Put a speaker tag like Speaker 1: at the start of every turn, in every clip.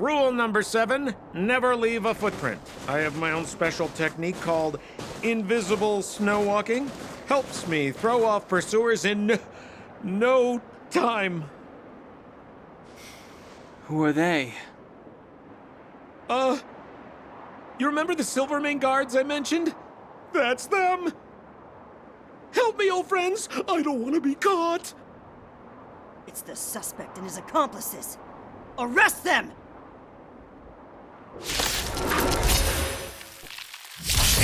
Speaker 1: Rule number 7, never leave a footprint. I have my own special technique called invisible snow walking. Helps me throw off pursuers in no time.
Speaker 2: Who are they?
Speaker 1: You remember the Silvermane guards I mentioned? That's them! Help me, old friends! I don't want to be caught!
Speaker 3: It's the suspect and his accomplices. Arrest them!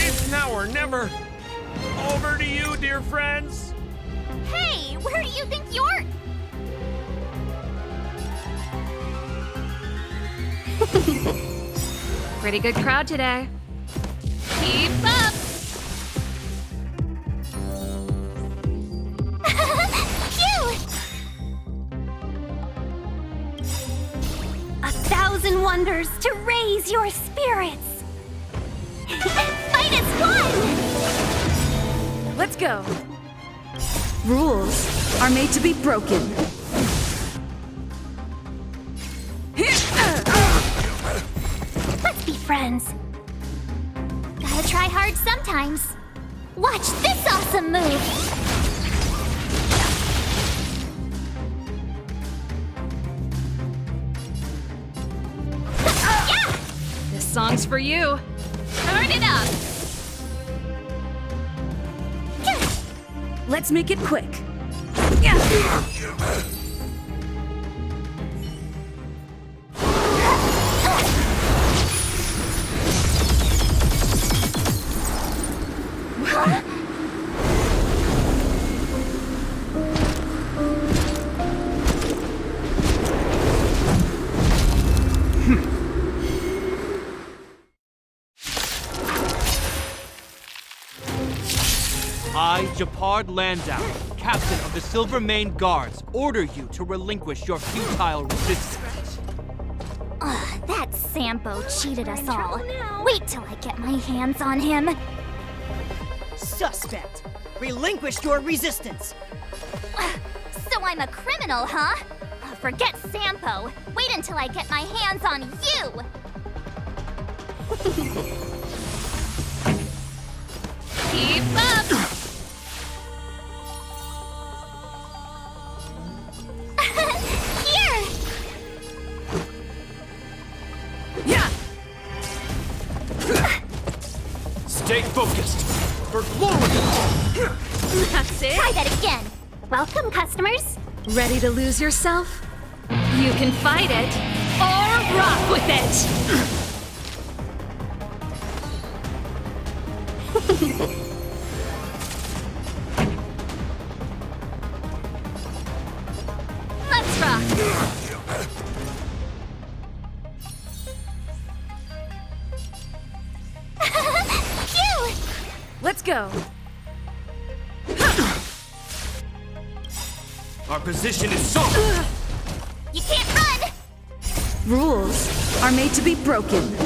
Speaker 1: It's now or never! Over to you, dear friends!
Speaker 4: Hey, where do you think you're...
Speaker 5: Pretty good crowd today.
Speaker 4: Keep up! Phew! 1,000 wonders to raise your spirits! Fight as one!
Speaker 5: Let's go. Rules are made to be broken.
Speaker 4: Let's be friends. Gotta try hard sometimes. Watch this awesome move! Yeah!
Speaker 5: This song's for you.
Speaker 4: Turn it up!
Speaker 5: Let's make it quick.
Speaker 2: I, Japard Landau, captain of the Silvermane Guards, order you to relinquish your futile resistance.
Speaker 4: Ugh, that Sampo cheated us all. Wait till I get my hands on him.
Speaker 3: Suspect! Relinquish your resistance!
Speaker 4: So I'm a criminal, huh? Forget Sampo. Wait until I get my hands on you! Keep up! Here!
Speaker 5: Yeah!
Speaker 2: Stay focused! For glory!
Speaker 5: That's it?
Speaker 4: Try that again! Welcome, customers!
Speaker 5: Ready to lose yourself? You can fight it, or rock with it!
Speaker 4: Let's rock! Phew!
Speaker 5: Let's go.
Speaker 2: Our position is solid!
Speaker 4: You can't run!
Speaker 5: Rules are made to be broken.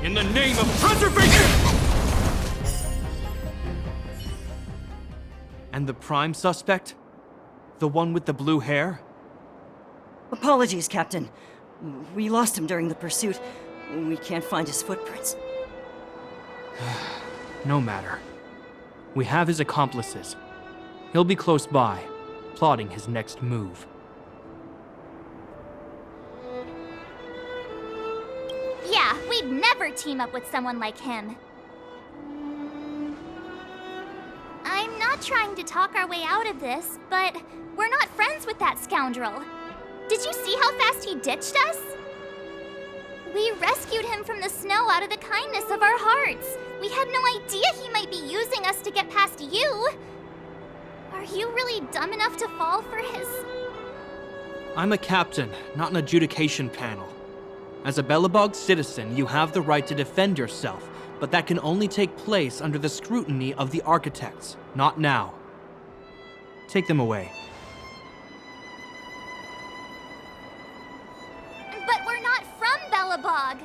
Speaker 2: In the name of preservation! And the prime suspect? The one with the blue hair?
Speaker 3: Apologies, Captain. We lost him during the pursuit. We can't find his footprints.
Speaker 2: No matter. We have his accomplices. He'll be close by, plotting his next move.
Speaker 4: Yeah, we'd never team up with someone like him. I'm not trying to talk our way out of this, but we're not friends with that scoundrel. Did you see how fast he ditched us? We rescued him from the snow out of the kindness of our hearts. We had no idea he might be using us to get past you. Are you really dumb enough to fall for his...
Speaker 2: I'm a captain, not an adjudication panel. As a Belobog citizen, you have the right to defend yourself, but that can only take place under the scrutiny of the architects, not now. Take them away.
Speaker 4: But we're not from Belobog.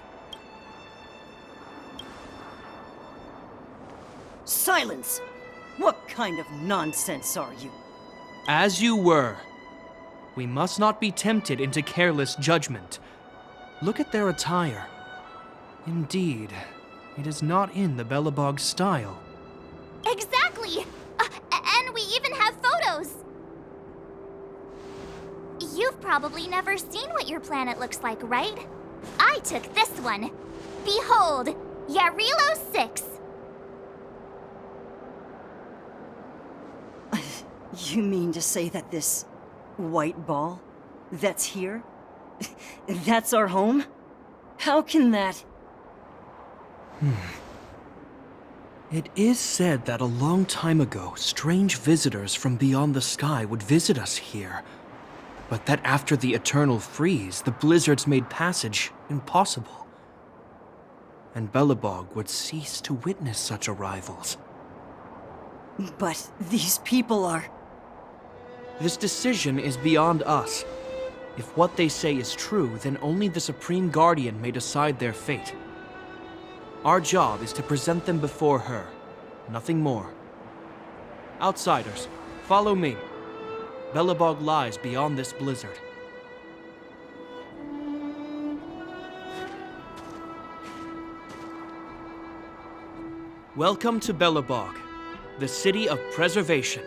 Speaker 3: Silence! What kind of nonsense are you?
Speaker 2: As you were. We must not be tempted into careless judgment. Look at their attire. Indeed, it is not in the Belobog style.
Speaker 4: Exactly! And we even have photos! You've probably never seen what your planet looks like, right? I took this one. Behold, Jarilo-VI.
Speaker 3: You mean to say that this white ball that's here, that's our home? How can that...
Speaker 2: It is said that a long time ago, strange visitors from beyond the sky would visit us here. But that after the eternal freeze, the blizzards made passage impossible. And Belobog would cease to witness such arrivals.
Speaker 3: But these people are...
Speaker 2: This decision is beyond us. If what they say is true, then only the Supreme Guardian may decide their fate. Our job is to present them before her, nothing more. Outsiders, follow me. Belobog lies beyond this blizzard. Welcome to Belobog, the city of preservation.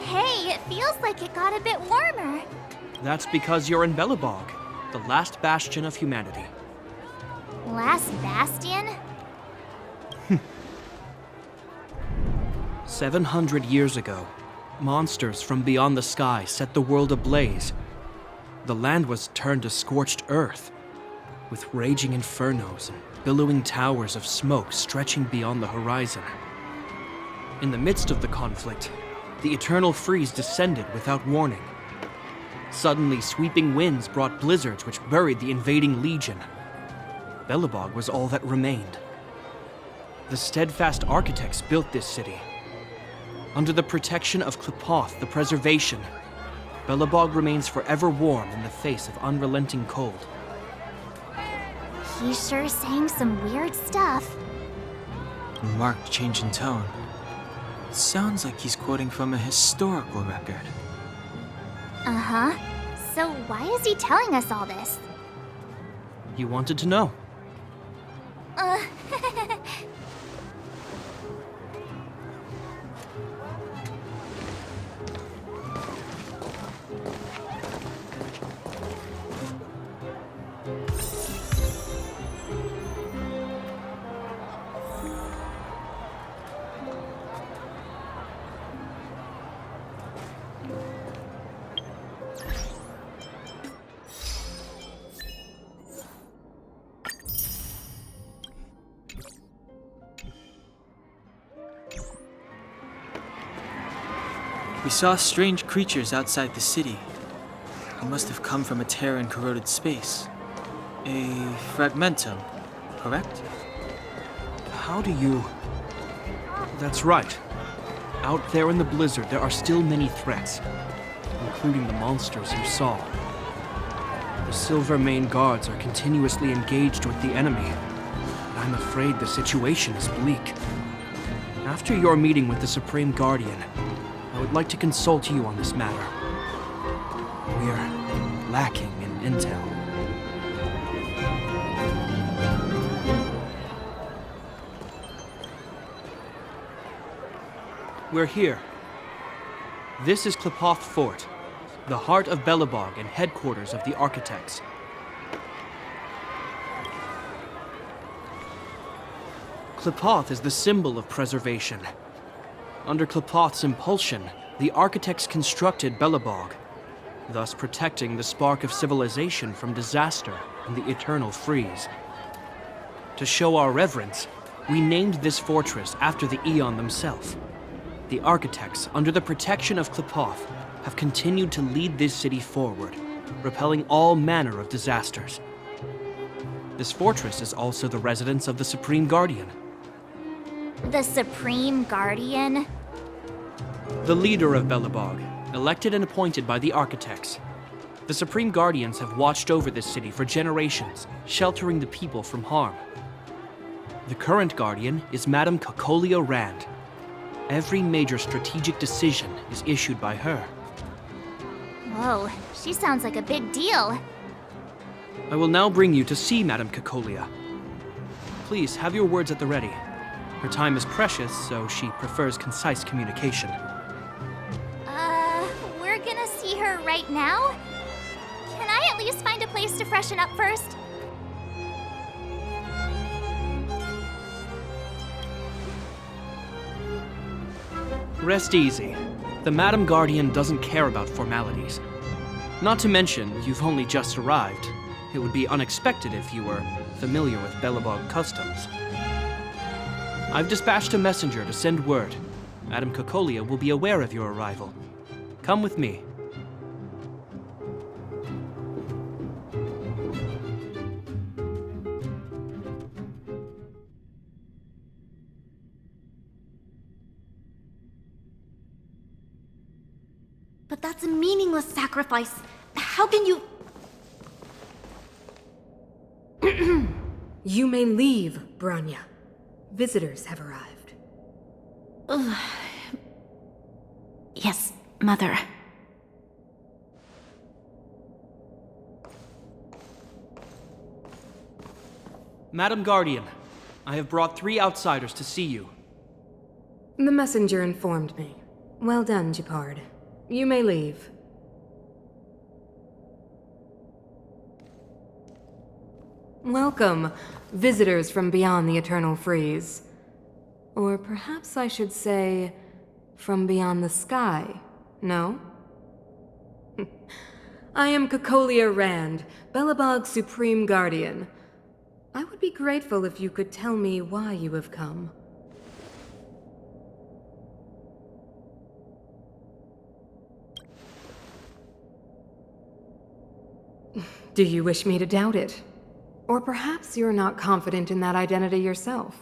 Speaker 4: Hey, it feels like it got a bit warmer.
Speaker 2: That's because you're in Belobog, the last bastion of humanity.
Speaker 4: Last bastion?
Speaker 2: 700 years ago, monsters from beyond the sky set the world ablaze. The land was turned to scorched earth, with raging infernos and billowing towers of smoke stretching beyond the horizon. In the midst of the conflict, the eternal freeze descended without warning. Suddenly, sweeping winds brought blizzards which buried the invading legion. Belobog was all that remained. The steadfast architects built this city. Under the protection of Qlipoth, the preservation, Belobog remains forever warm in the face of unrelenting cold.
Speaker 4: He's sure saying some weird stuff.
Speaker 6: A marked change in tone. It sounds like he's quoting from a historical record.
Speaker 4: Uh-huh. So why is he telling us all this?
Speaker 2: You wanted to know.
Speaker 6: We saw strange creatures outside the city. They must have come from a tear in corroded space. A fragmentum, correct?
Speaker 2: How do you... That's right. Out there in the blizzard, there are still many threats, including the monsters you saw. The Silvermane guards are continuously engaged with the enemy, and I'm afraid the situation is bleak. After your meeting with the Supreme Guardian, I would like to consult you on this matter. We're lacking in intel. We're here. This is Qlipoth Fort, the heart of Belobog and headquarters of the architects. Qlipoth is the symbol of preservation. Under Qlipoth's impulsion, the architects constructed Belobog, thus protecting the spark of civilization from disaster and the eternal freeze. To show our reverence, we named this fortress after the Eon themselves. the architects, under the protection of Klepoth, have continued to lead this city forward, repelling all manner of disasters. This fortress is also the residence of the Supreme Guardian.
Speaker 4: The Supreme Guardian?
Speaker 2: The leader of Belobog, elected and appointed by the architects. The Supreme Guardians have watched over this city for generations, sheltering the people from harm. The current Guardian is Madame Cocolia Rand. Every major strategic decision is issued by her.
Speaker 4: Whoa, she sounds like a big deal.
Speaker 2: I will now bring you to see Madame Cocolia. Please have your words at the ready. Her time is precious, so she prefers concise communication.
Speaker 4: We're gonna see her right now? Can I at least find a place to freshen up first?
Speaker 2: Rest easy. The Madam Guardian doesn't care about formalities. Not to mention, you've only just arrived. It would be unexpected if you were familiar with Belobog customs. I've dispatched a messenger to send word. Madame Cocolia will be aware of your arrival. Come with me.
Speaker 7: But that's a meaningless sacrifice. How can you...
Speaker 8: You may leave, Branya. Visitors have arrived.
Speaker 7: Yes, Mother.
Speaker 2: Madam Guardian, I have brought 3 outsiders to see you.
Speaker 8: The messenger informed me. Well done, Gepard. You may leave. Welcome, visitors from beyond the Eternal Freeze. Or perhaps I should say, from beyond the sky, no? I am Cocolia Rand, Belobog's Supreme Guardian. I would be grateful if you could tell me why you have come. Do you wish me to doubt it? Or perhaps you're not confident in that identity yourself?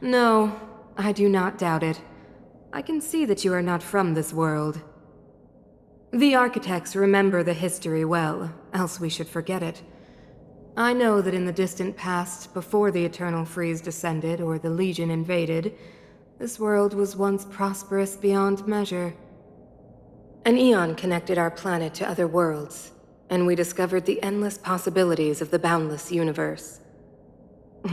Speaker 8: No, I do not doubt it. I can see that you are not from this world. The architects remember the history well, else we should forget it. I know that in the distant past, before the Eternal Freeze descended or the Legion invaded, this world was once prosperous beyond measure. An eon connected our planet to other worlds, and we discovered the endless possibilities of the boundless universe.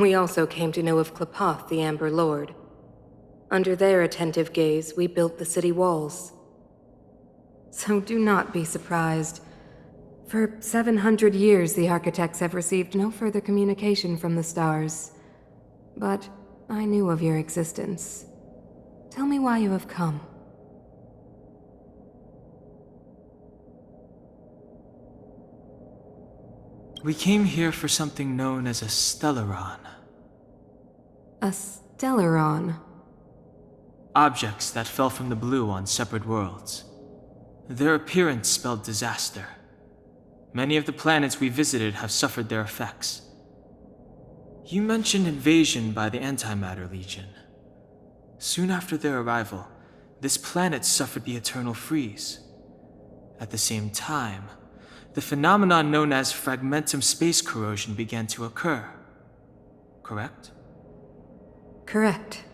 Speaker 8: We also came to know of Klepoth, the Amber Lord. Under their attentive gaze, we built the city walls. So do not be surprised. For 700 years, the architects have received no further communication from the stars. But I knew of your existence. Tell me why you have come.
Speaker 6: We came here for something known as a Stellaron.
Speaker 8: A Stellaron?
Speaker 6: Objects that fell from the blue on separate worlds. Their appearance spelled disaster. Many of the planets we visited have suffered their effects. You mentioned invasion by the Antimatter Legion. Soon after their arrival, this planet suffered the Eternal Freeze. At the same time, the phenomenon known as fragmentum space corrosion began to occur. Correct?
Speaker 8: Correct.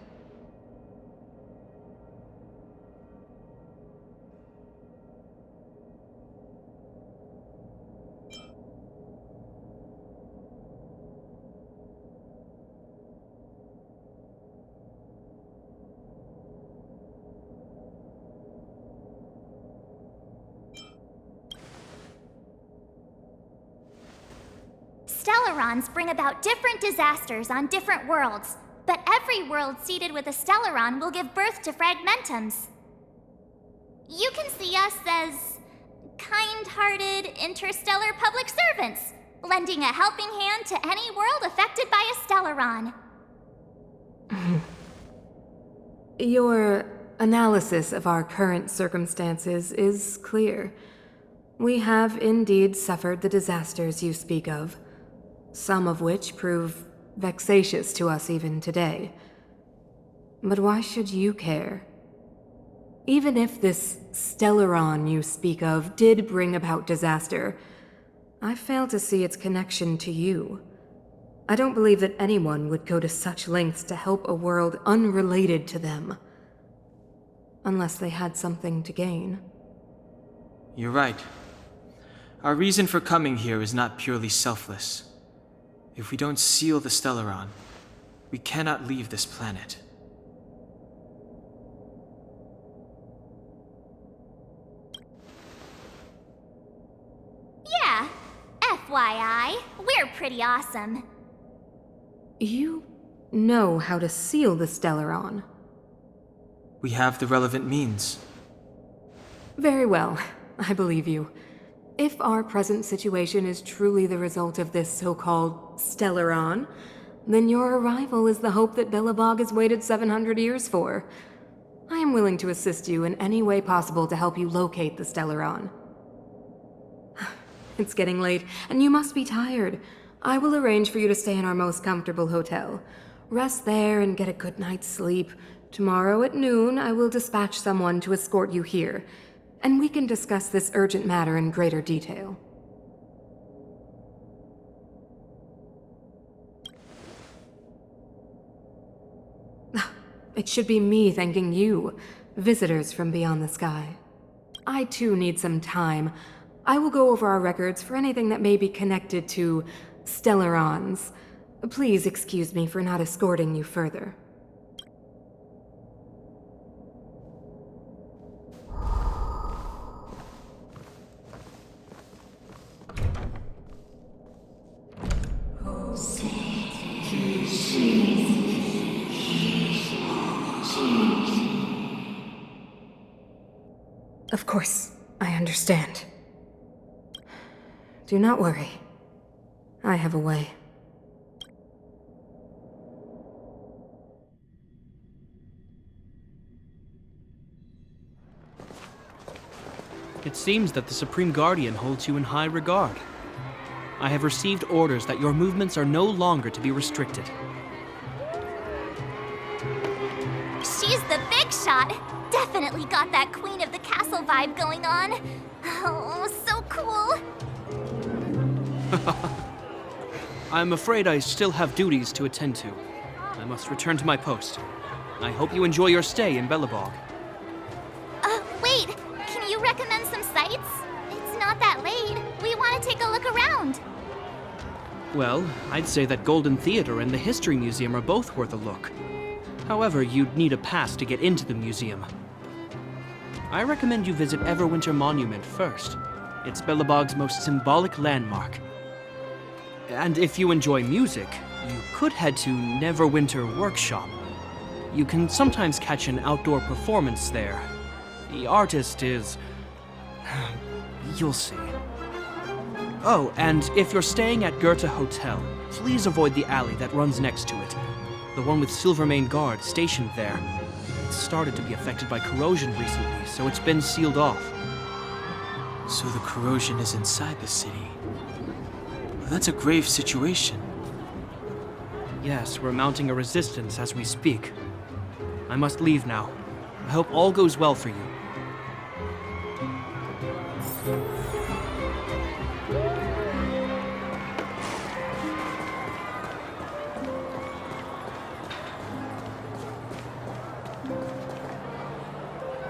Speaker 4: Stellarons bring about different disasters on different worlds, but every world seeded with a Stellaron will give birth to fragmentums. You can see us as kind-hearted interstellar public servants, lending a helping hand to any world affected by a Stellaron.
Speaker 8: Your analysis of our current circumstances is clear. We have indeed suffered the disasters you speak of, some of which prove vexatious to us even today. But why should you care? Even if this Stellaron you speak of did bring about disaster, I fail to see its connection to you. I don't believe that anyone would go to such lengths to help a world unrelated to them. Unless they had something to gain.
Speaker 6: You're right. Our reason for coming here is not purely selfless. If we don't seal the Stellaron, we cannot leave this planet.
Speaker 4: Yeah, FYI, we're pretty awesome.
Speaker 8: You know how to seal the Stellaron.
Speaker 6: We have the relevant means.
Speaker 8: Very well, I believe you. If our present situation is truly the result of this so-called Stellaron, then your arrival is the hope that Belobog has waited 700 years for. I am willing to assist you in any way possible to help you locate the Stellaron. It's getting late, and you must be tired. I will arrange for you to stay in our most comfortable hotel. Rest there and get a good night's sleep. Tomorrow at noon, I will dispatch someone to escort you here, and we can discuss this urgent matter in greater detail. It should be me thanking you, visitors from beyond the sky. I too need some time. I will go over our records for anything that may be connected to Stellarons. Please excuse me for not escorting you further. Of course, I understand. Do not worry. I have a way.
Speaker 2: It seems that the Supreme Guardian holds you in high regard. I have received orders that your movements are no longer to be restricted.
Speaker 4: She's the big shot. Definitely got that Queen of the Castle vibe going on. Oh, so cool.
Speaker 2: I'm afraid I still have duties to attend to. I must return to my post. I hope you enjoy your stay in Belobog.
Speaker 4: Wait. Can you recommend some sites? It's not that late. We want to take a look around.
Speaker 2: Well, I'd say that Golden Theater and the History Museum are both worth a look. However, you'd need a pass to get into the museum. I recommend you visit Everwinter Monument first. It's Belobog's most symbolic landmark. And if you enjoy music, you could head to Neverwinter Workshop. You can sometimes catch an outdoor performance there. The artist is... you'll see. Oh, and if you're staying at Goethe Hotel, please avoid the alley that runs next to it. The one with Silvermane guards stationed there. It started to be affected by corrosion recently, so it's been sealed off.
Speaker 6: So the corrosion is inside the city. Well, that's a grave situation.
Speaker 2: Yes, we're mounting a resistance as we speak. I must leave now. I hope all goes well for you.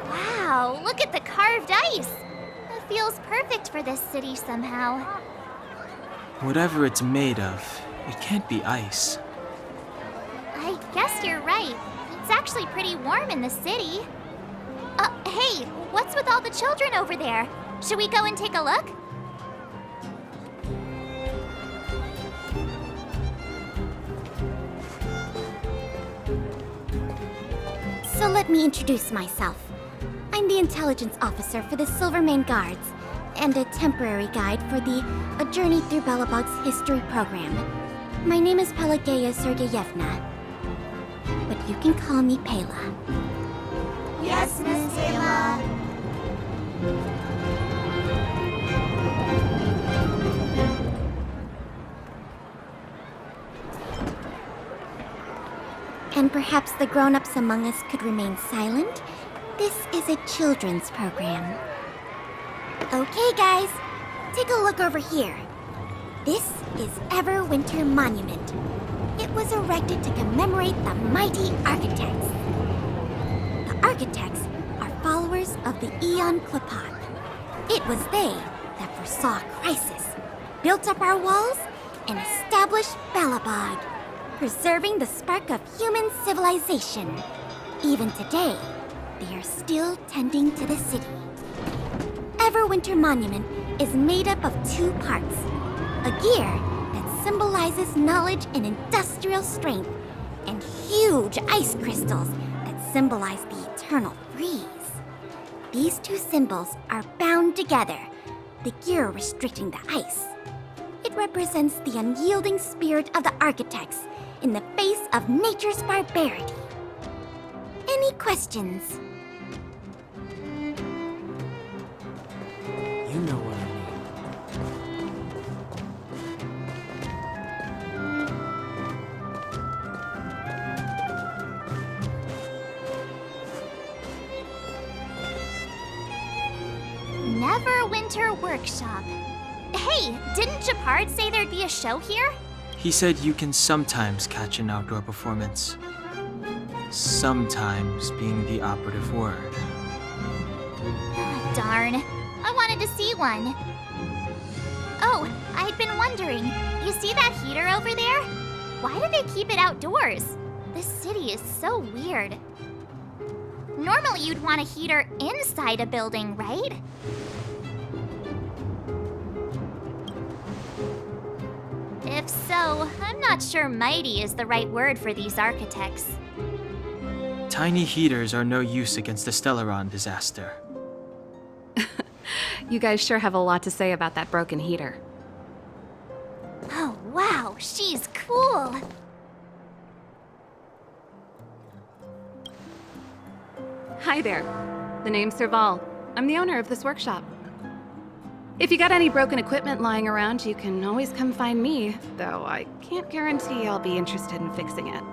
Speaker 4: Wow, look at the carved ice. It feels perfect for this city somehow.
Speaker 6: Whatever it's made of, it can't be ice.
Speaker 4: I guess you're right. It's actually pretty warm in the city. Hey, what's with all the children over there? Should we go and take a look?
Speaker 7: So let me introduce myself. I'm the intelligence officer for the Silvermane Guards, and a temporary guide for the A Journey Through Belobog's History program. My name is Pelageya Sergeyevna, but you can call me Pela. Yes, Miss Taylor. And perhaps the grown-ups among us could remain silent? This is a children's program. Okay, guys, take a look over here. This is Everwinter Monument. It was erected to commemorate the mighty architects. The architects are followers of the Aeon Klapat. It was they that foresaw crisis, built up our walls, and established Belobog, preserving the spark of human civilization. Even today, they are still tending to the city. Everwinter Monument is made up of 2 parts. A gear that symbolizes knowledge and industrial strength, and huge ice crystals that symbolize the eternal freeze. These 2 symbols are bound together, the gear restricting the ice. It represents the unyielding spirit of the architects in the face of nature's barbarity. Any questions?
Speaker 2: You know what I mean.
Speaker 4: Neverwinter Workshop. Hey, didn't Japard say there'd be a show here?
Speaker 6: He said you can sometimes catch an outdoor performance. Sometimes being the operative word.
Speaker 4: Darn. I wanted to see one. Oh, I'd been wondering. You see that heater over there? Why do they keep it outdoors? This city is so weird. Normally you'd want a heater inside a building, right? If so, I'm not sure mighty is the right word for these architects.
Speaker 6: Tiny heaters are no use against the Stellaron disaster.
Speaker 9: You guys sure have a lot to say about that broken heater.
Speaker 4: Oh, wow, she's cool.
Speaker 9: Hi there. The name's Serval. I'm the owner of this workshop. If you got any broken equipment lying around, you can always come find me, though I can't guarantee I'll be interested in fixing it.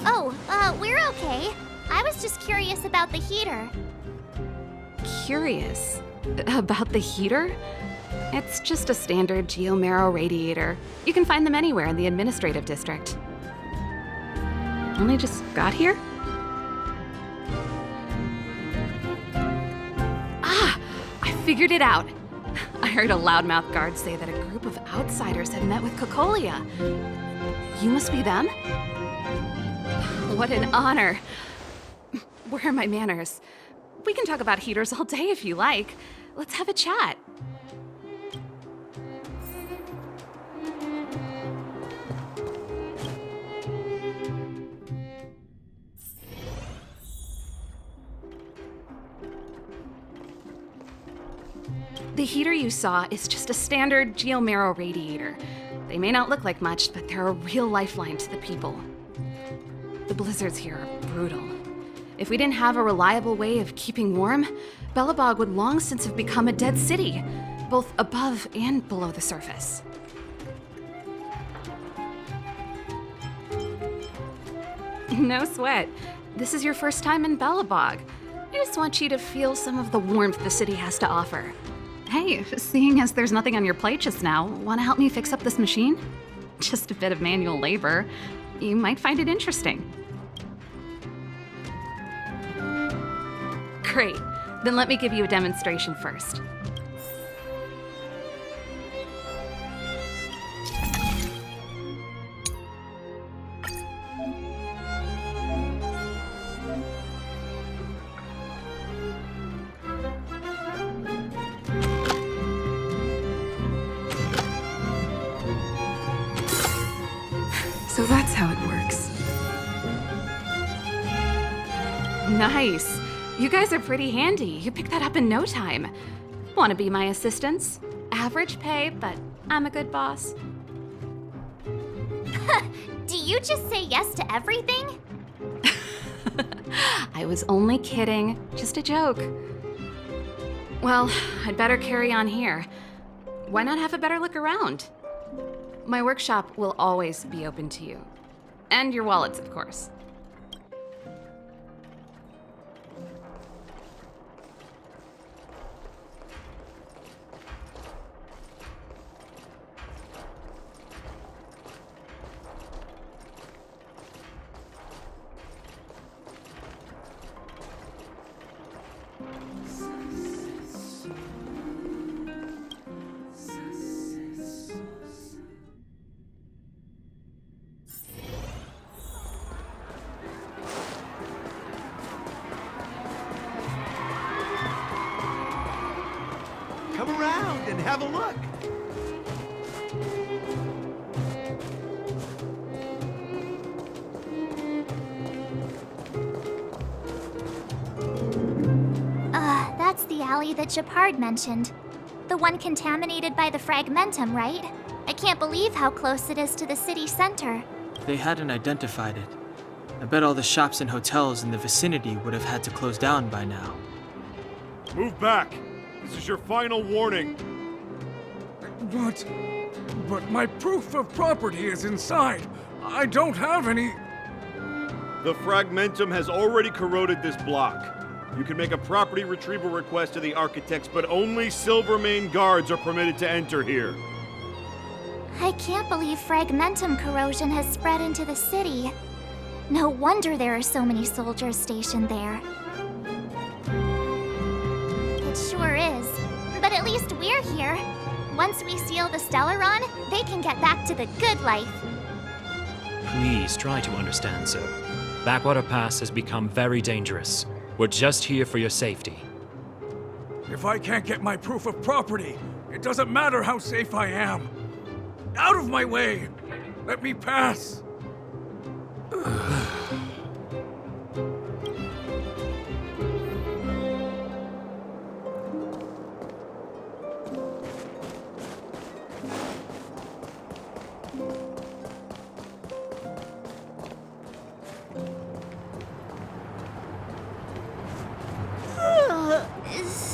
Speaker 4: Oh, we're okay. I was just curious about the heater.
Speaker 9: Curious? About the heater? It's just a standard geomarrow radiator. You can find them anywhere in the administrative district. Only just got here? Ah! I figured it out! I heard a loudmouth guard say that a group of outsiders had met with Cocolia. You must be them? What an honor. Where are my manners? We can talk about heaters all day if you like. Let's have a chat. The heater you saw is just a standard geomarrow radiator. They may not look like much, but they're a real lifeline to the people. The blizzards here are brutal. If we didn't have a reliable way of keeping warm, Belobog would long since have become a dead city, both above and below the surface. No sweat. This is your first time in Belobog. I just want you to feel some of the warmth the city has to offer. Hey, seeing as there's nothing on your plate just now, want to help me fix up this machine? Just a bit of manual labor. You might find it interesting. Great. Then let me give you a demonstration first. So that's how it works. Nice. You guys are pretty handy. You picked that up in no time. Want to be my assistants? Average pay, but I'm a good boss.
Speaker 4: Do you just say yes to everything?
Speaker 9: I was only kidding. Just a joke. Well, I'd better carry on here. Why not have a better look around? My workshop will always be open to you. And your wallets, of course.
Speaker 10: Come around and have a look.
Speaker 4: That's the alley that Japard mentioned. The one contaminated by the fragmentum, right? I can't believe how close it is to the city center.
Speaker 6: They hadn't identified it. I bet all the shops and hotels in the vicinity would have had to close down by now.
Speaker 11: Move back! This is your final warning.
Speaker 12: But my proof of property is inside. I don't have any...
Speaker 11: The fragmentum has already corroded this block. You can make a property retrieval request to the architects, but only Silvermane guards are permitted to enter here.
Speaker 4: I can't believe fragmentum corrosion has spread into the city. No wonder there are so many soldiers stationed there. It sure is. But at least we're here. Once we seal the Stellaron, they can get back to the good life.
Speaker 13: Please try to understand, sir. Backwater Pass has become very dangerous. We're just here for your safety.
Speaker 12: If I can't get my proof of property, it doesn't matter how safe I am. Out of my way! Let me pass!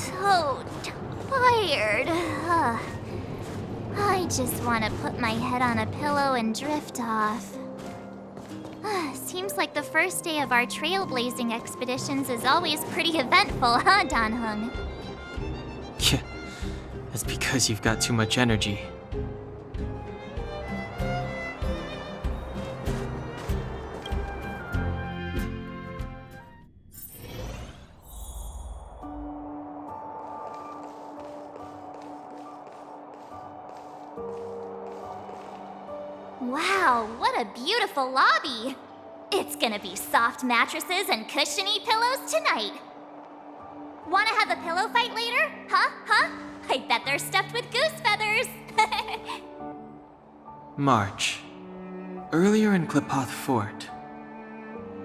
Speaker 4: So tired. I just want to put my head on a pillow and drift off. Seems like the first day of our trailblazing expeditions is always pretty eventful, huh, Dan-hung?
Speaker 6: Yeah, that's because you've got too much energy.
Speaker 4: Wow, what a beautiful lobby! It's gonna be soft mattresses and cushiony pillows tonight. Wanna have a pillow fight later? Huh? I bet they're stuffed with goose feathers.
Speaker 6: March. Earlier in Klipoth Fort.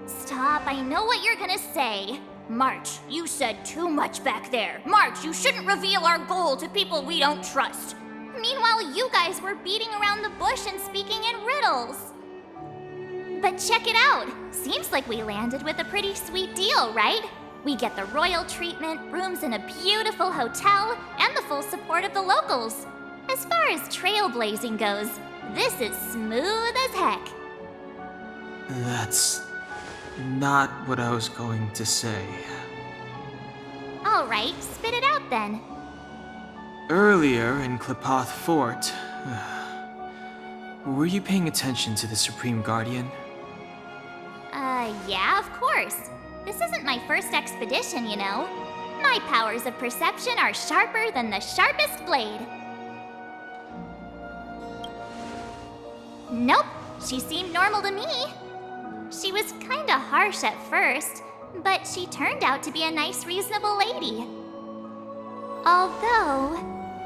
Speaker 4: Stop, I know what you're gonna say. March, you said too much back there. March, you shouldn't reveal our goal to people we don't trust. Meanwhile, you guys were beating around the bush and speaking in riddles. But check it out. Seems like we landed with a pretty sweet deal, right? We get the royal treatment, rooms in a beautiful hotel, and the full support of the locals. As far as trailblazing goes, this is smooth as heck.
Speaker 6: That's not what I was going to say.
Speaker 4: All right, spit it out then.
Speaker 6: Earlier in Klipoth Fort, were you paying attention to the Supreme Guardian?
Speaker 4: Yeah, of course. This isn't my first expedition, you know. My powers of perception are sharper than the sharpest blade. Nope, she seemed normal to me. She was kinda harsh at first, but she turned out to be a nice, reasonable lady. Although,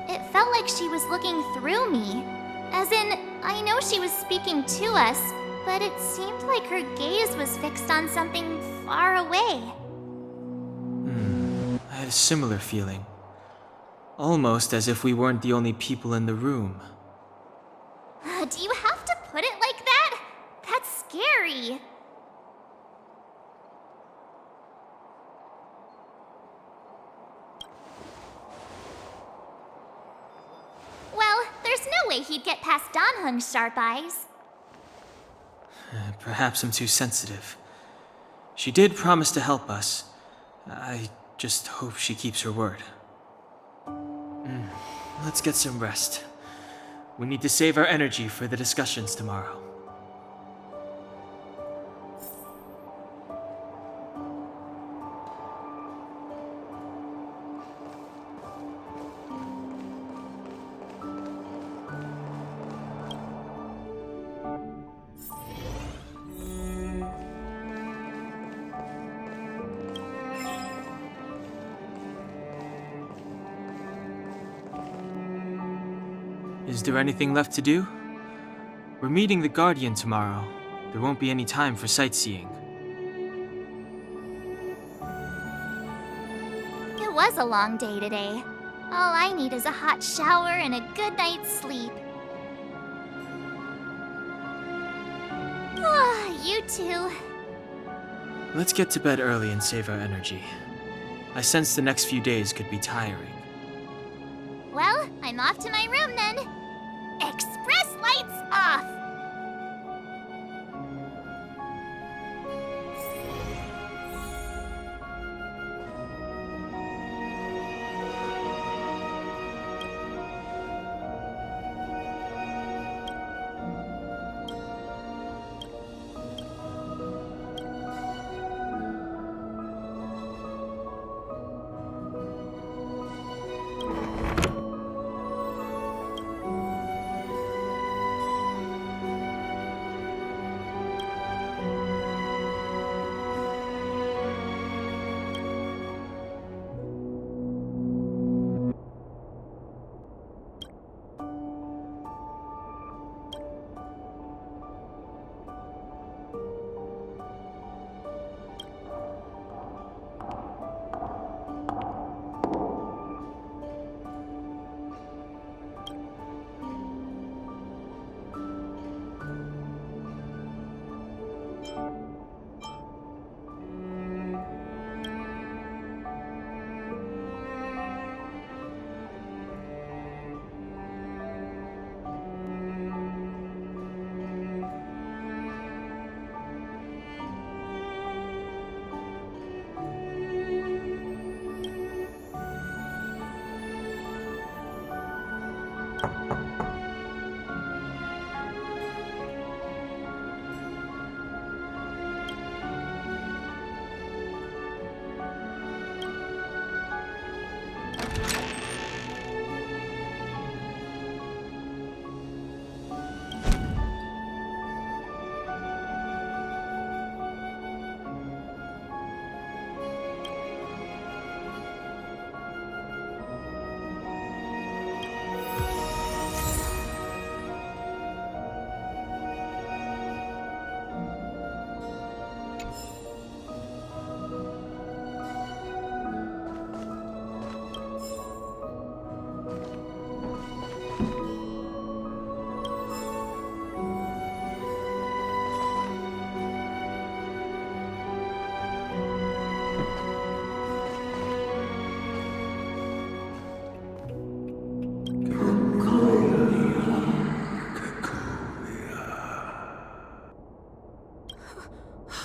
Speaker 4: it felt like she was looking through me. As in, I know she was speaking to us, but it seemed like her gaze was fixed on something far away.
Speaker 6: I had a similar feeling. Almost as if we weren't the only people in the room.
Speaker 4: Do you have to put it like that? That's scary. way he'd get past Danhung's sharp eyes.
Speaker 6: Perhaps I'm too sensitive. She did promise to help us. I just hope she keeps her word. Let's get some rest. We need to save our energy for the discussions tomorrow. Is there anything left to do? We're meeting the Guardian tomorrow. There won't be any time for sightseeing.
Speaker 4: It was a long day today. All I need is a hot shower and a good night's sleep. You too.
Speaker 6: Let's get to bed early and save our energy. I sense the next few days could be tiring.
Speaker 4: Well, I'm off to my room then. Express lights off!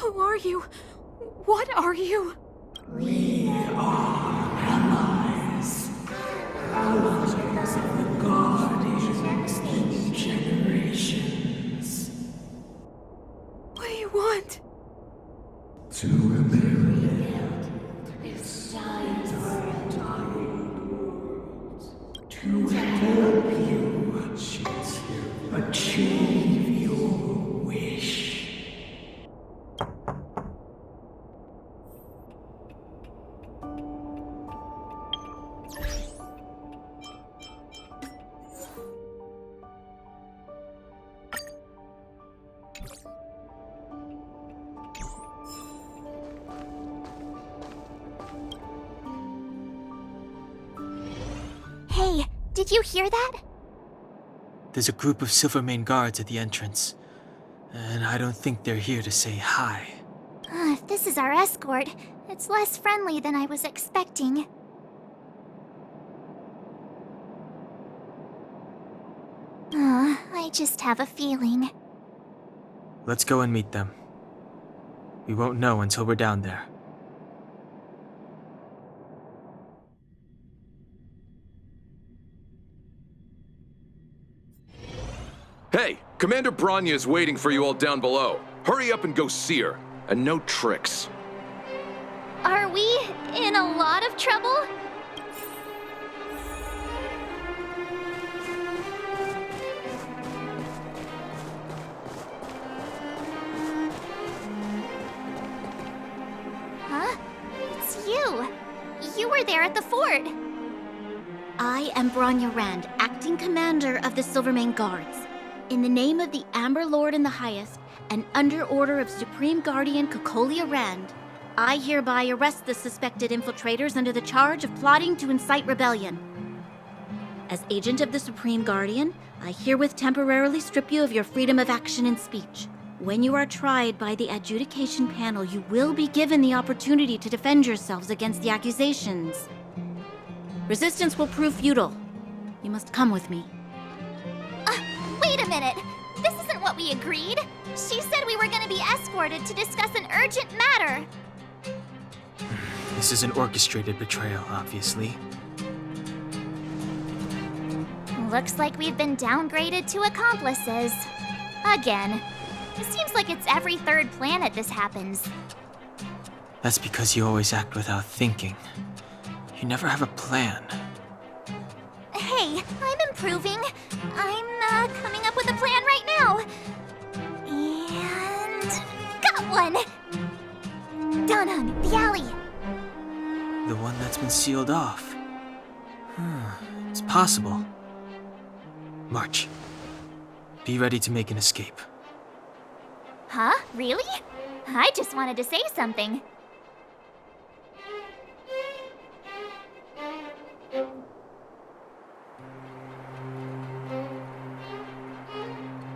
Speaker 5: Who are you? What are you?
Speaker 14: We are allies. Allies of the Guardians through generations.
Speaker 5: What do you want?
Speaker 14: To rebuild this side of our world. To help you achieve your wish.
Speaker 4: Hey, did you hear that?
Speaker 6: There's a group of Silvermane guards at the entrance, and I don't think they're here to say hi.
Speaker 4: If this is our escort, it's less friendly than I was expecting. I just have a feeling.
Speaker 6: Let's go and meet them. We won't know until we're down there.
Speaker 15: Hey, Commander Bronya is waiting for you all down below. Hurry up and go see her. And no tricks.
Speaker 4: Are we in a lot of trouble? Huh? It's you. You were there at the fort.
Speaker 7: I am Bronya Rand, acting commander of the Silvermane Guards. In the name of the Amber Lord in the Highest, and under order of Supreme Guardian Cocolia Rand, I hereby arrest the suspected infiltrators under the charge of plotting to incite rebellion. As agent of the Supreme Guardian, I herewith temporarily strip you of your freedom of action and speech. When you are tried by the adjudication panel, you will be given the opportunity to defend yourselves against the accusations. Resistance will prove futile. You must come with me.
Speaker 4: Wait a minute! This isn't what we agreed! She said we were gonna be escorted to discuss an urgent matter!
Speaker 6: This is an orchestrated betrayal, obviously.
Speaker 4: Looks like we've been downgraded to accomplices. Again. It seems like it's every third planet this happens.
Speaker 6: That's because you always act without thinking. You never have a plan.
Speaker 4: Hey, I'm improving. I'm coming up with a plan right now. And... got one! Donhung, the alley.
Speaker 6: The one that's been sealed off. It's possible. March. Be ready to make an escape.
Speaker 4: Huh? Really? I just wanted to say something.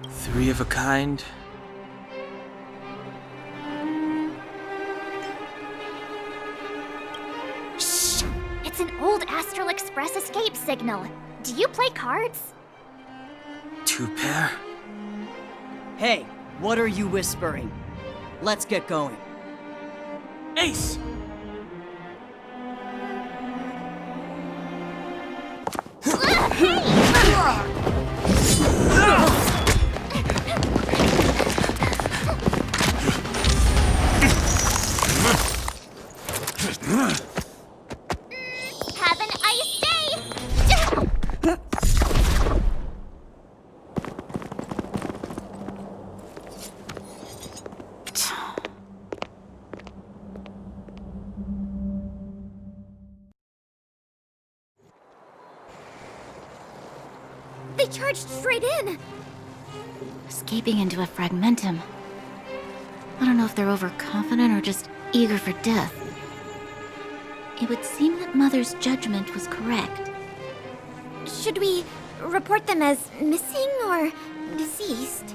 Speaker 6: Three of a kind.
Speaker 4: Shh! It's an old Astral Express escape signal. Do you play cards?
Speaker 6: 2 pair?
Speaker 3: Hey, what are you whispering? Let's get going.
Speaker 2: Ace!
Speaker 4: Have an ice day!
Speaker 7: They charged straight in! Escaping into a fragmentum. I don't know if they're overconfident or just eager for death. It would seem that Mother's judgment was correct. Should we report them as missing or deceased?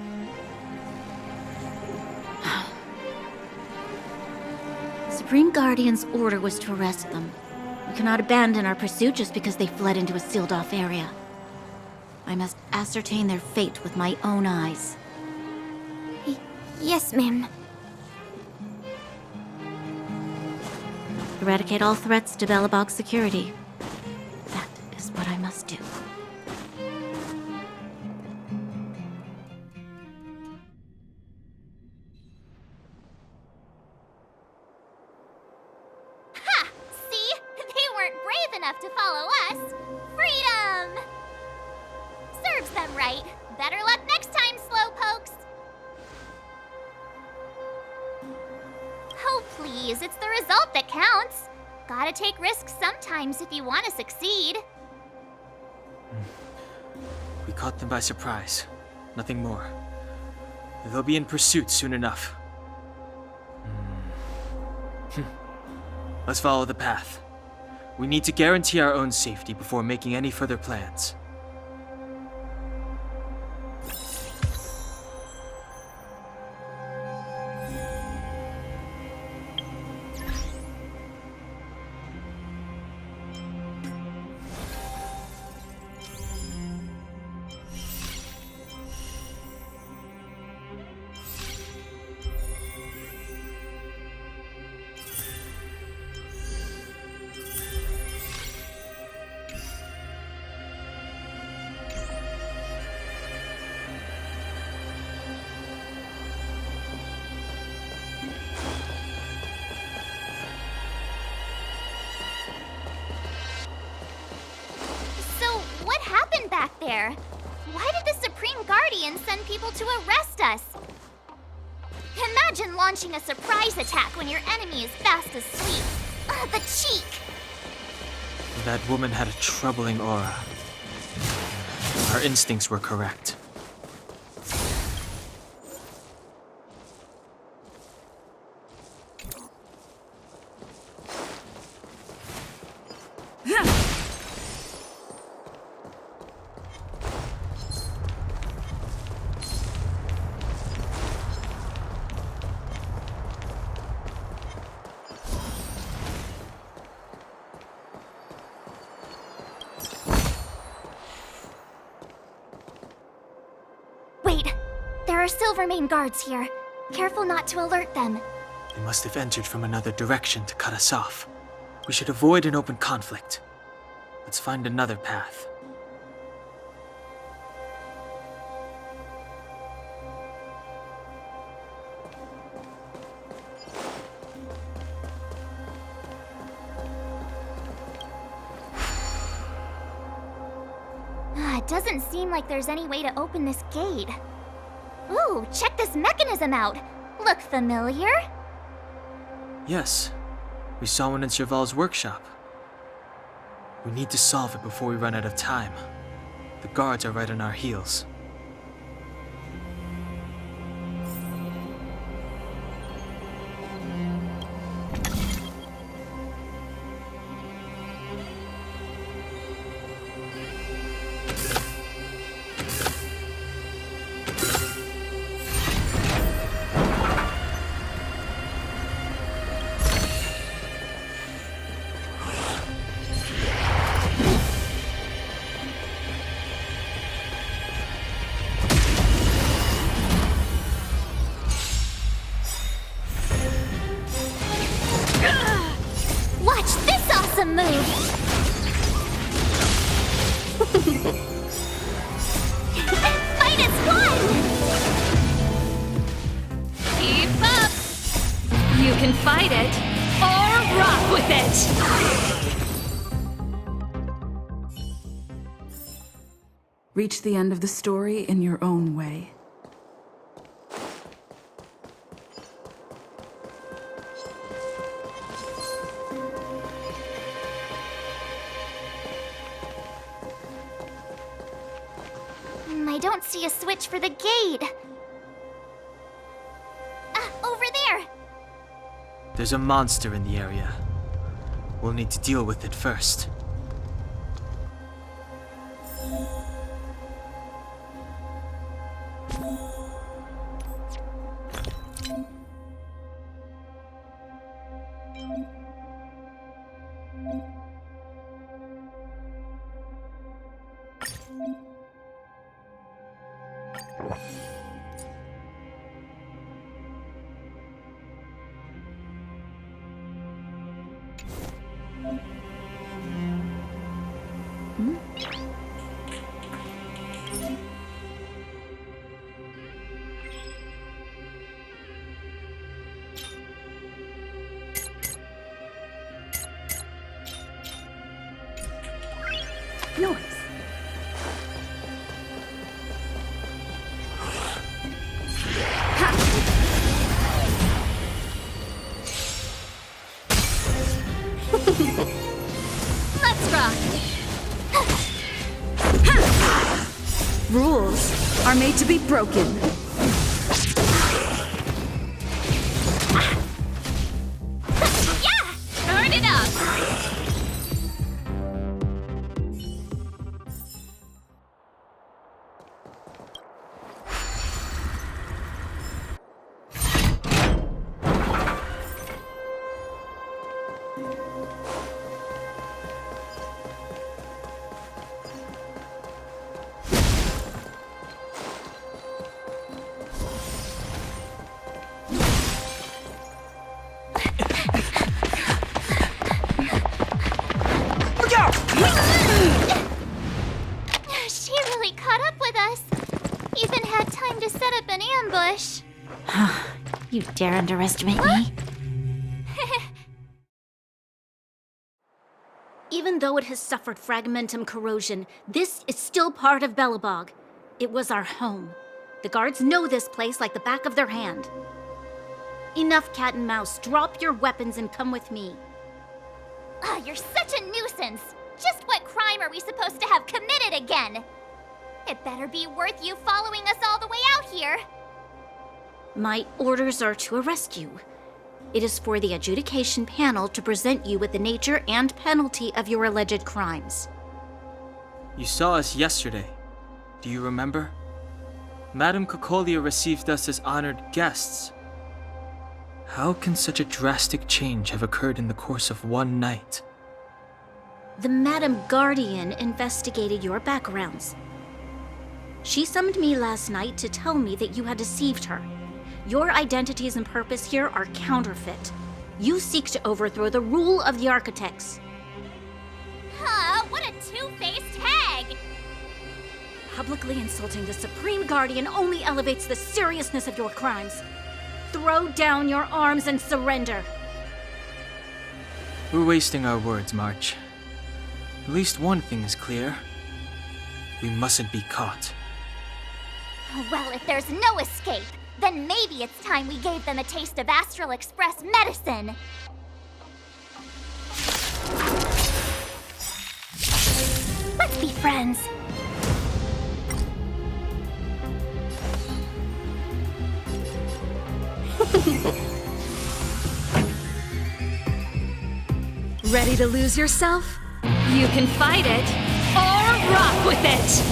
Speaker 7: Supreme Guardian's order was to arrest them. We cannot abandon our pursuit just because they fled into a sealed-off area. I must ascertain their fate with my own eyes. Yes, ma'am. Eradicate all threats to Belobog's security. That is what I must do.
Speaker 4: Ha! See? They weren't brave enough to follow us. Freedom! Serves them right. Better luck next time, slowpokes. Oh, please, it's the result that counts. Gotta take risks sometimes if you want to succeed.
Speaker 6: We caught them by surprise. Nothing more. They'll be in pursuit soon enough. Let's follow the path. We need to guarantee our own safety before making any further plans.
Speaker 4: there? Why did the Supreme Guardian send people to arrest us? Imagine launching a surprise attack when your enemy is fast asleep. The cheek!
Speaker 6: That woman had a troubling aura. Our instincts were correct.
Speaker 4: Wait, there are Silvermane guards here. Careful not to alert them.
Speaker 6: They must have entered from another direction to cut us off. We should avoid an open conflict. Let's find another path.
Speaker 4: It doesn't seem like there's any way to open this gate. Ooh, check this mechanism out. Look familiar?
Speaker 6: Yes, we saw one in Serval's workshop. We need to solve it before we run out of time. The guards are right on our heels.
Speaker 4: Watch this awesome move! Fight is won!
Speaker 5: Keep up! You can fight it, or rock with it!
Speaker 16: Reach the end of the story in your own way.
Speaker 4: I don't see a switch for the gate. Over there!
Speaker 6: There's a monster in the area. We'll need to deal with it first.
Speaker 16: Noise.
Speaker 5: Let's rock!
Speaker 16: Rules are made to be broken.
Speaker 5: Yeah! Turn it up!
Speaker 4: She really caught up with us. Even had time to set up an ambush.
Speaker 17: You dare underestimate me?
Speaker 3: Even
Speaker 17: though it has suffered fragmentum corrosion, this is still part of Belobog. It was our home. The guards know this place like the back of their hand. Enough cat and mouse. Drop your weapons and come with me.
Speaker 4: You're such a nuisance. Just what crime are we supposed to have committed again? It better be worth you following us all the way out here.
Speaker 17: My orders are to arrest you. It is for the adjudication panel to present you with the nature and penalty of your alleged crimes.
Speaker 6: You saw us yesterday. Do you remember? Madame Cocolia received us as honored guests. How can such a drastic change have occurred in the course of one night?
Speaker 17: The Madame Guardian investigated your backgrounds. She summoned me last night to tell me that you had deceived her. Your identities and purpose here are counterfeit. You seek to overthrow the rule of the Architects.
Speaker 4: What a two-faced hag!
Speaker 17: Publicly insulting the Supreme Guardian only elevates the seriousness of your crimes. Throw down your arms and surrender.
Speaker 6: We're wasting our words, March. At least one thing is clear. We mustn't be caught.
Speaker 4: Well, if there's no escape, then maybe it's time we gave them a taste of Astral Express medicine. Let's be friends.
Speaker 5: Ready to lose yourself? You can fight it, or rock with it!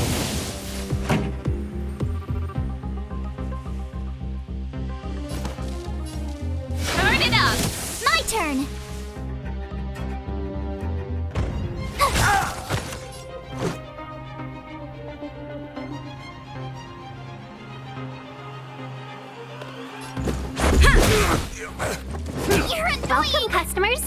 Speaker 4: Turn it up! My turn! You're annoying!
Speaker 7: Welcome, customers.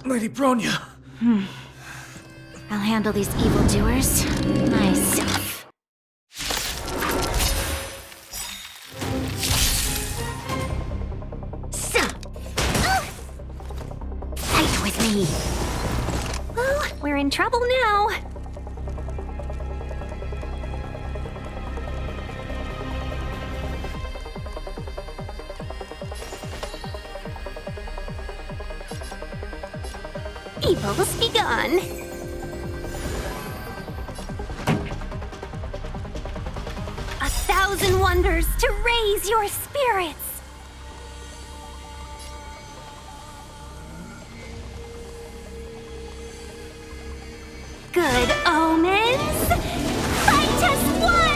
Speaker 12: Lady Bronya.
Speaker 17: I'll handle these evildoers myself.
Speaker 7: Fight with me.
Speaker 5: Well, we're in trouble now. Evil's begun. A thousand wonders to raise your spirits. Good omens. Fight as one.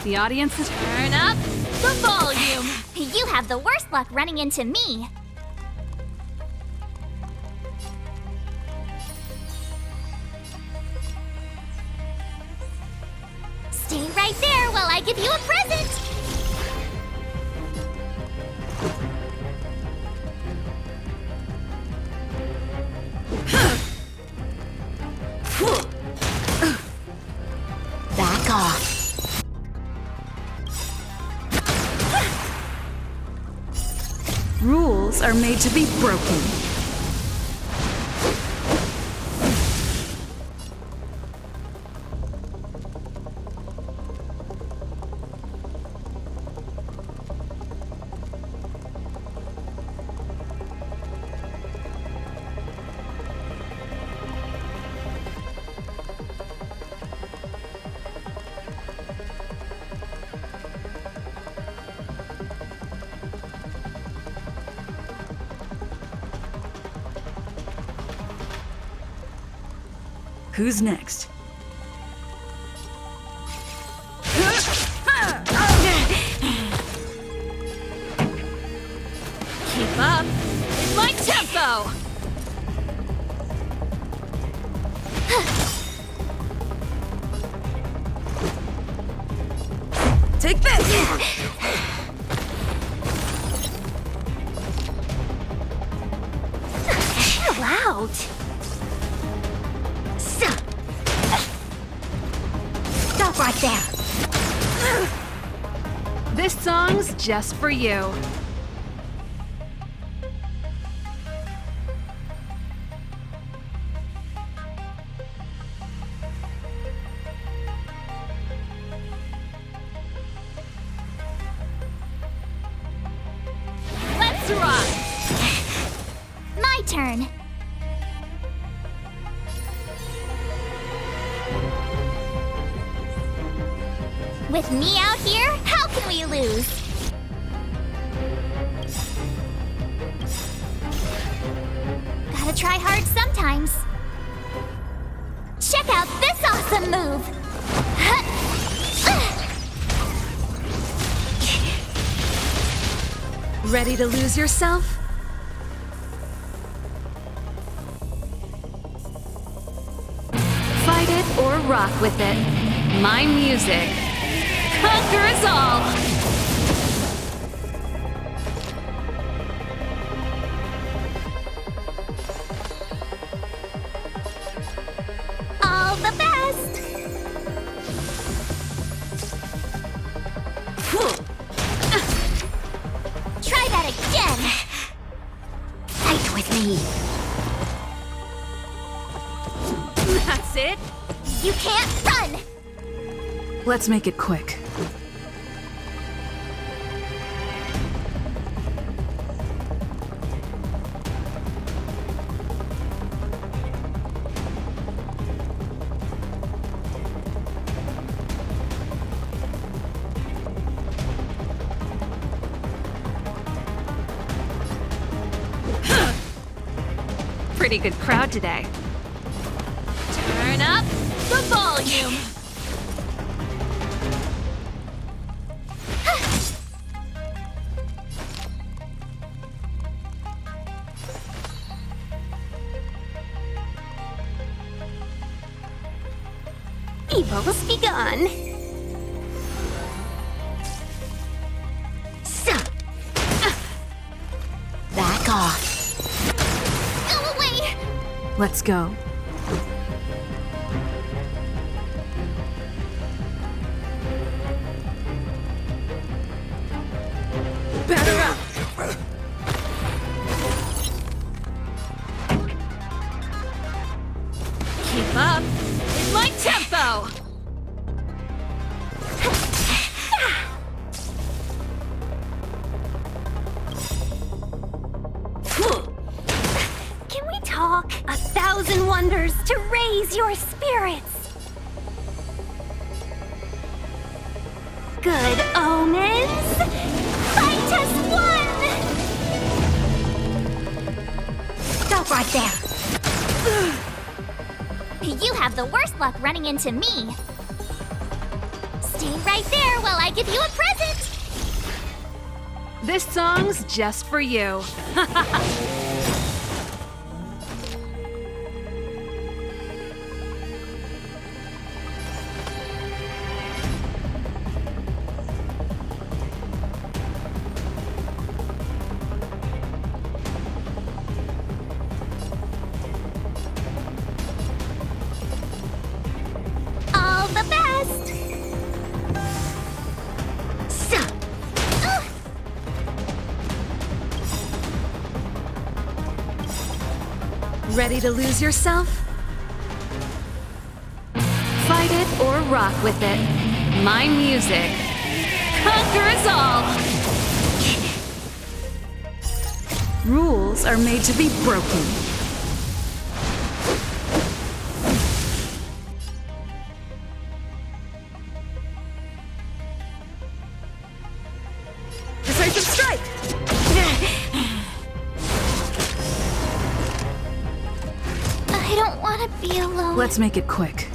Speaker 9: The audience is... Turn up the volume!
Speaker 4: You have the worst luck running into me. Stay right there while I give you a present!
Speaker 17: Back off.
Speaker 16: Rules are made to be broken. Who's next?
Speaker 5: Keep up in my tempo!
Speaker 16: Take this!
Speaker 4: Chill out. Stop right there.
Speaker 9: This song's just for you.
Speaker 4: Let's rock. My turn. With me out here, how can we lose? Gotta try hard sometimes. Check out this awesome move!
Speaker 5: Ready to lose yourself?
Speaker 9: Fight it or rock with it. My music conquers all!
Speaker 4: All the best! Try that again! Fight with me!
Speaker 5: That's it?
Speaker 4: You can't run!
Speaker 16: Let's make it quick.
Speaker 9: Pretty good crowd today.
Speaker 5: Turn up the volume!
Speaker 4: Evil's begun. Back off. Go away!
Speaker 16: Let's go.
Speaker 5: Batter up! Keep up in my tempo!
Speaker 4: Can we talk? 1,000 wonders to raise your spirits. Good omens. Fight us one. Stop right there. You have the worst luck running into me. Stay right there while I give you a present.
Speaker 9: This song's just for you.
Speaker 4: All the best.
Speaker 5: Ready to lose yourself?
Speaker 9: Fight it or rock with it. My music conquers all!
Speaker 16: Rules are made to be broken.
Speaker 5: Decisive strike!
Speaker 4: I don't want to be alone.
Speaker 16: Let's make it quick.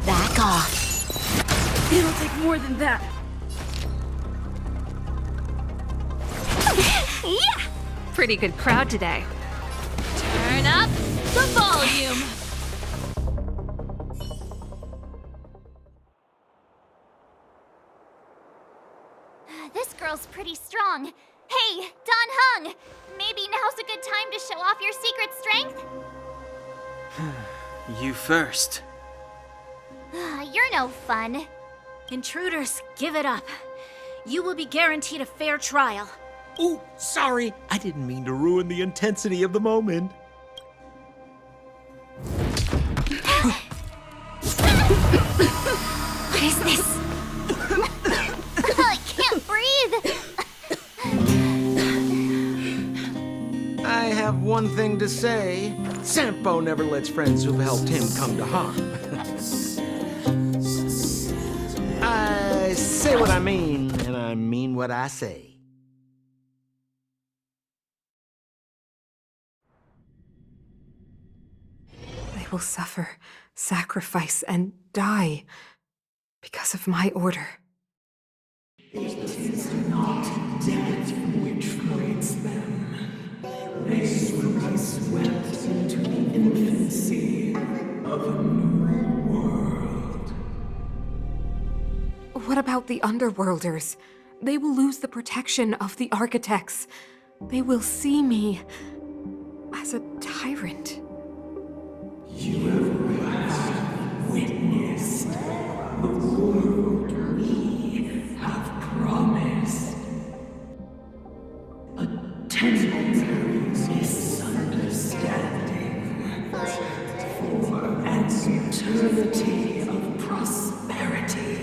Speaker 17: Back off.
Speaker 16: It'll take more than that.
Speaker 4: Yeah!
Speaker 9: Pretty good crowd today.
Speaker 5: Turn up the volume.
Speaker 4: This girl's pretty strong. Hey, Don Hung! Maybe now's a good time to show off your secret strength?
Speaker 6: You first.
Speaker 4: You're no fun.
Speaker 17: Intruders, give it up. You will be guaranteed a fair trial.
Speaker 1: Ooh, sorry. I didn't mean to ruin the intensity of the moment.
Speaker 17: What is this?
Speaker 4: I can't breathe.
Speaker 1: I have one thing to say. Sampo never lets friends who've helped him come to harm. I say what I mean, and I mean what I say.
Speaker 8: They will suffer, sacrifice, and die because of my order.
Speaker 14: It is not death which creates them. They will be swept into the infancy of a new world.
Speaker 8: What about the Underworlders? They will lose the protection of the Architects. They will see me as a tyrant.
Speaker 14: You have witnessed the world we have promised. A temporary misunderstanding for an eternity of prosperity.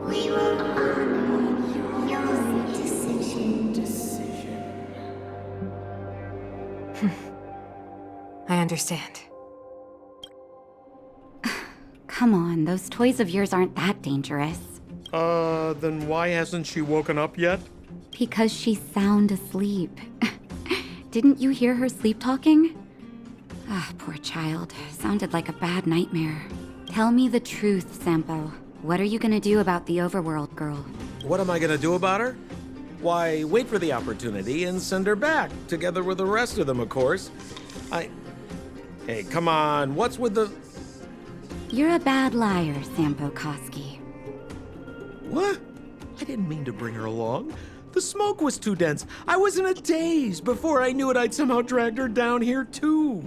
Speaker 14: We will honor your decision.
Speaker 8: I understand.
Speaker 18: Come on, those toys of yours aren't that dangerous.
Speaker 1: Then why hasn't she woken up yet?
Speaker 18: Because she's sound asleep. Didn't you hear her sleep talking? Ah, poor child. Sounded like a bad nightmare. Tell me the truth, Sampo. What are you gonna do about the overworld girl?
Speaker 1: What am I gonna do about her? Why, wait for the opportunity and send her back, together with the rest of them, of course. Hey, come on, what's with the...
Speaker 18: You're a bad liar, Sampo Koski.
Speaker 1: What? I didn't mean to bring her along. The smoke was too dense. I was in a daze. Before I knew it, I'd somehow dragged her down here, too.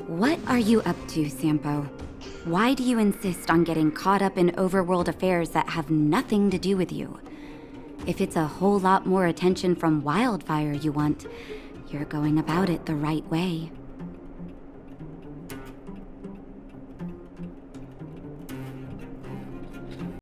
Speaker 18: What are you up to, Sampo? Why do you insist on getting caught up in overworld affairs that have nothing to do with you? If it's a whole lot more attention from Wildfire you want, you're going about it the right way.